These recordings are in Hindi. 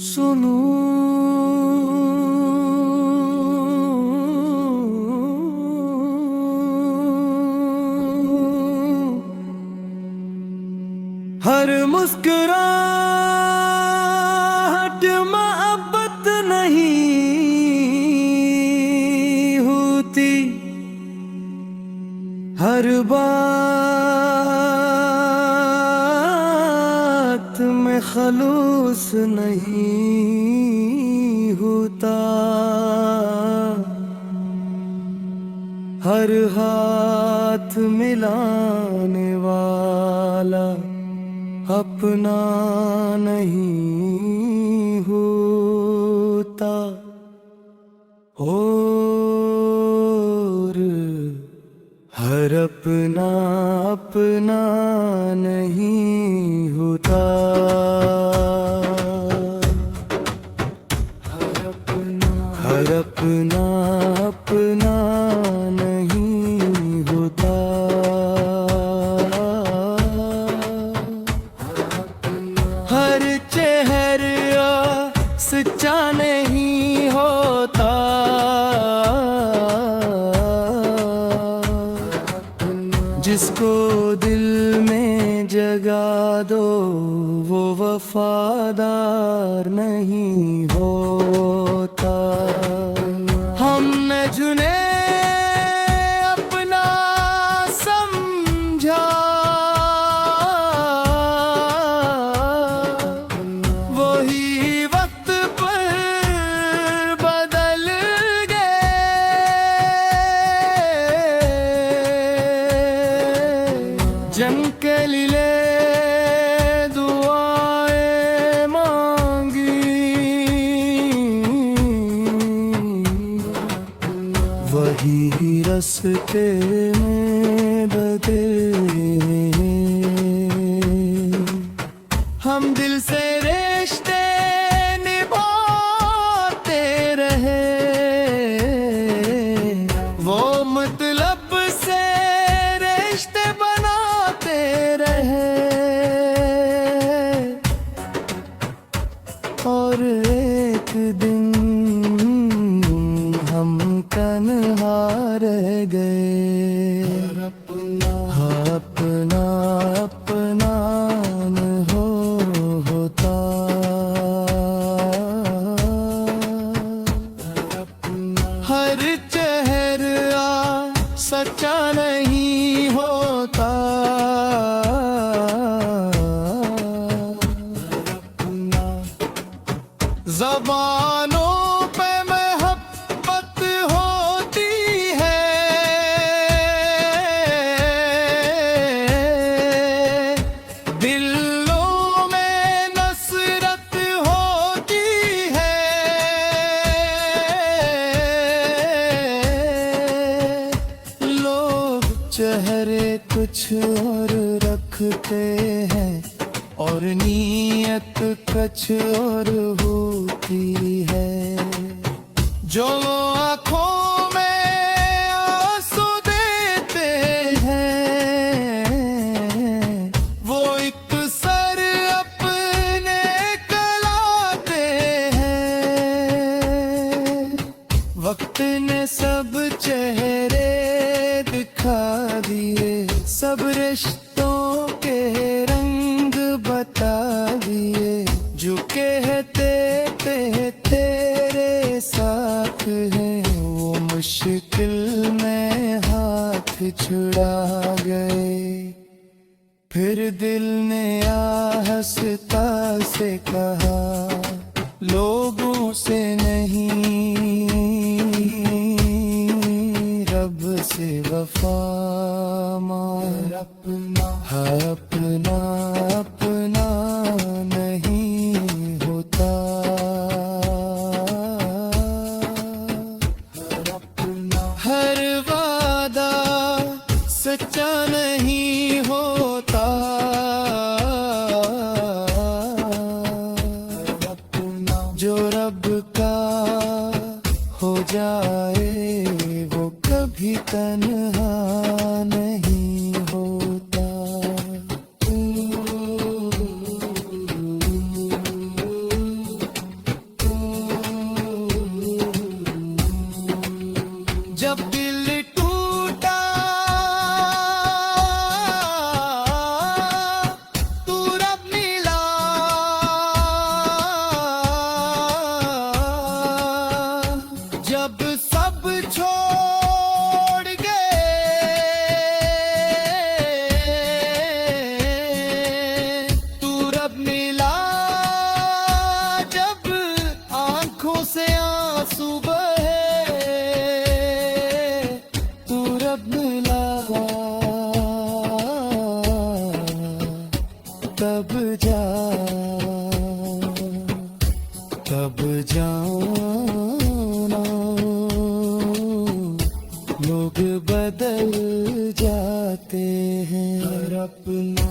सुनू हर मुस्कुराहट मोहब्बत नहीं होती, हर बात में खलूस नहीं होता, हर हाथ मिलाने वाला अपना नहीं होता। और हर अपना अपना नहीं होता, हर अपना अपना नहीं होता। हर चेहरा सच्चा नहीं होता, जिसको दिल में जगा दो वो वफादार नहीं होता। हमने जुने अपना समझा, वही वक्त पर बदल गए। जंग के लिए दुआएं मांगी, वही रास्ते में बदले। हम दिल से रिश्ते निभाते रहे, वो मतलब से रिश्ते बनाते रहे। और एक दिन हम तन्हा रह गए। अपना अपना न होता, हर चेहरा सच्चा नहीं होता, ज़बानों पे मोहब्बत होती है, दिलों में नफरत होती है। लोग चेहरे कुछ और रखते हैं और नीयत कुछ और होती है। जो आँखों में आंसू देते हैं, वो एक सर अपने कलाते हैं। वक्त ने सब चेहरे दिखा दिए, सब रिश्तों के रंग बता दिए। जो कहते थे तेरे साथ हैं, वो मुश्किल में हाथ छुड़ा गए। फिर दिल ने आहिस्ता से कहा, लोगों से नहीं रब से वफा मांग। अपना अपना नहीं होता, हर वादा सच्चा नहीं होता, जो रब का हो जाए वो कभी तन्हा नहीं होता। हैं। हर अपना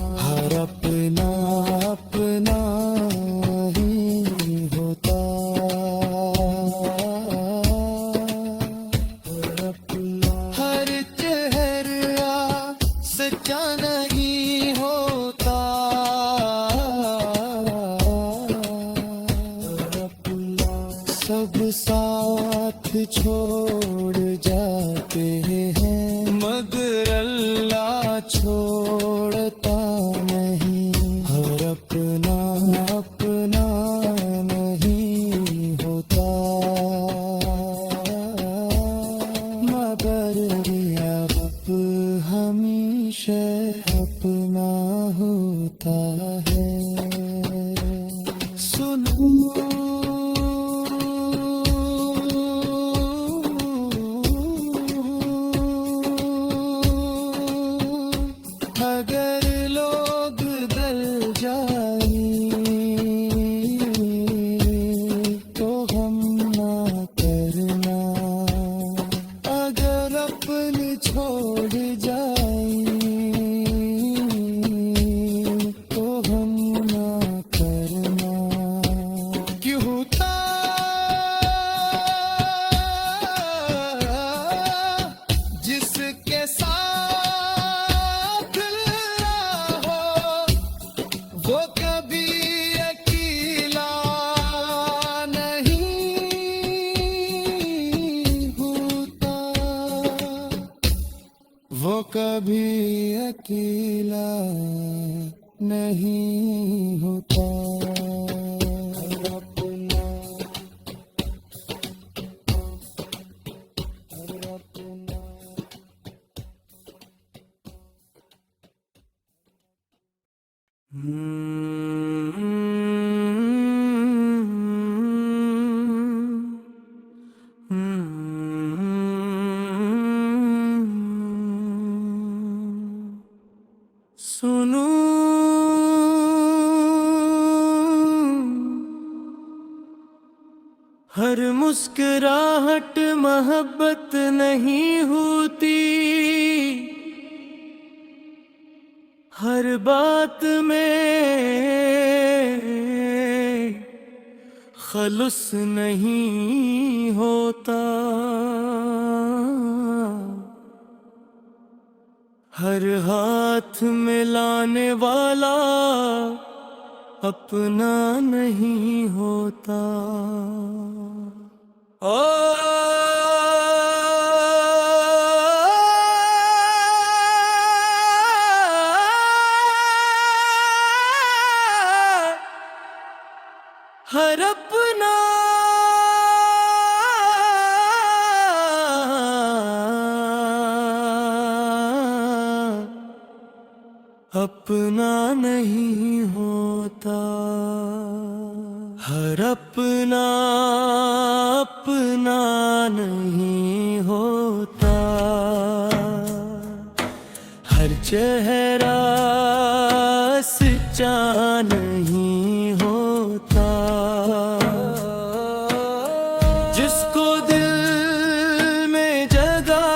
अपना ही होता, हर चेहरा सच्चा नहीं होता, सब साथ छोड़ जाते हैं मगर अल्लाह छोड़ता नहीं। हर अपना नहीं होता, मगर अब हमेशा अपना होता है। सुनो अगर लोग दल जाए तो हम ना करना, अगर अपने छोड़ जाए तो हम ना करना। क्यों होता जिसके साथ वो कभी अकेला नहीं होता, वो कभी अकेला नहीं होता। सुनो हर मुस्कुराहट मोहब्बत नहीं होती, हर बात में खलुस नहीं होता, हर हाथ मिलाने वाला अपना नहीं होता। ओ हर अपना नहीं होता, हर अपना नहीं होता, हर चेहरा सच्चा नहीं होता, जिसको दिल में जगा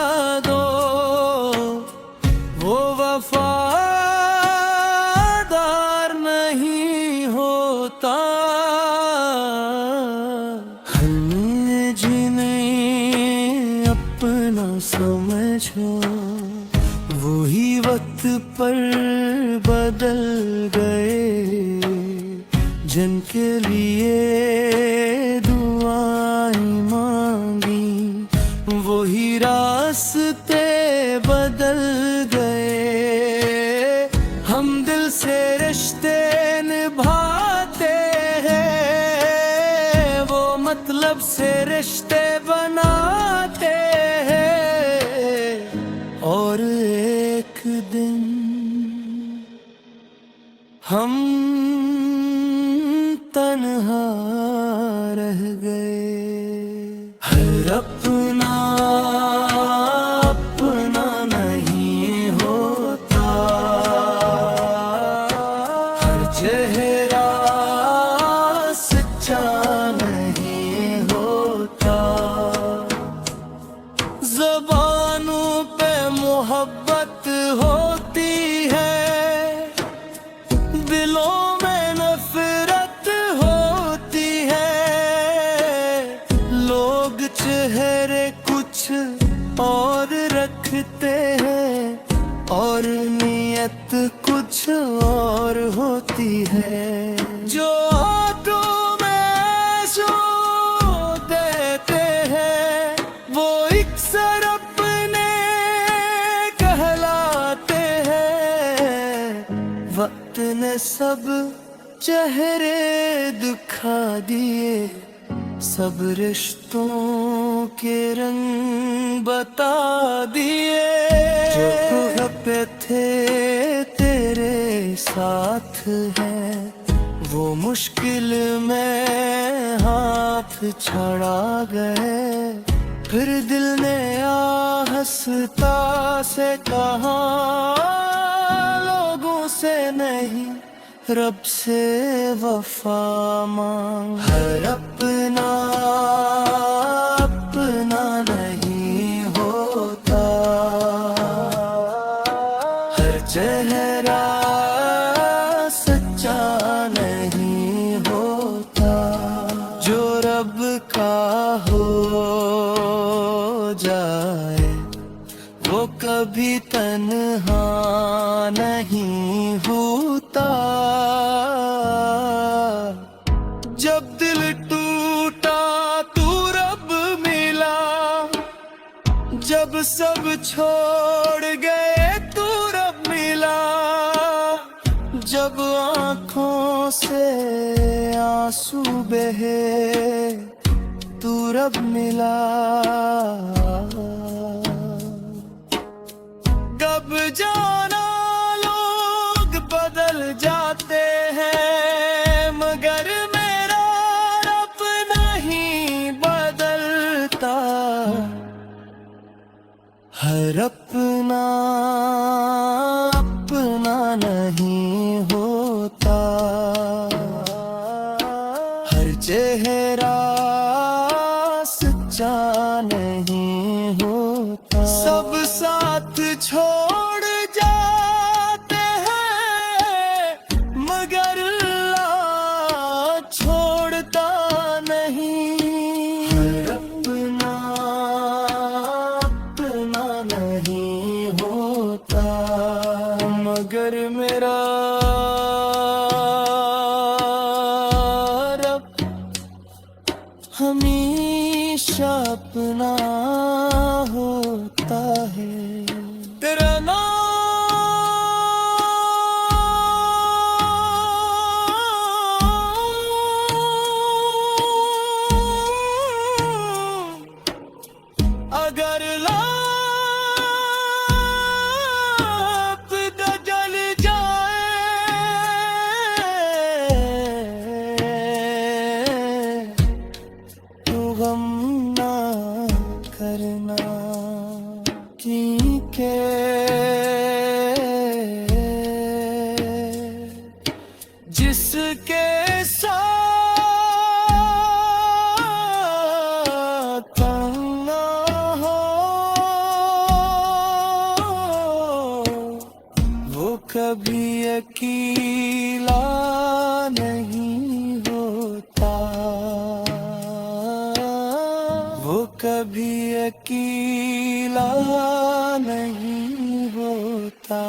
दो वो वफादार नहीं होता। हमने जिन्हें अपना समझो वही वक्त पर बदल गए, जिनके लिए दुआएं मांगी वही रास्ते बदल गए। हम दिल से रिश्ते निभाते हैं, वो मतलब से रिश्ते बनाते हैं, और एक दिन हम तन्हा रह गए। हर अपना नहीं होता, हर चेहरा सच्चा नहीं होता, ज़बानों पे मोहब्बत होती नीयत कुछ और होती है। जो आंखों में सो देते हैं वो अक्सर अपने कहलाते हैं। वक्त ने सब चेहरे दिखा दिए, सब रिश्तों के रंग बता दिए। जो पे थे तेरे साथ हैं वो मुश्किल में हाथ छड़ा गए। फिर दिल ने हंसता से कहा, लोगों से नहीं रब से वफा मांग। हर अपना अपना नहीं होता, हर चेहरा सच्चा नहीं होता। जो रब का हो जाए वो कभी तन्हा नहीं होता। जब दिल टूटा तू रब मिला, जब सब छोड़ गए तू रब मिला। जब आँखों से आंसू बहे तू रब मिला। कब जाना लोग बदल जाते हैं, मगर मेरा रब नहीं बदलता। हर अपना अपना नहीं होता, हर चेहरा सच्चा नहीं होता। सब साथ छोड़ जाते हैं मगर अल्लाह छोड़ता नहीं। हर अपना अपना नहीं होता, मगर मेरा रब हमेशा अपना होता है। तेरा नाम अगर लापता जल जाए तो गम ना करना, क्योंकि जिसके साथ ना हो वो कभी अकेला नहीं होता। वो कभी अकेला नहीं होता।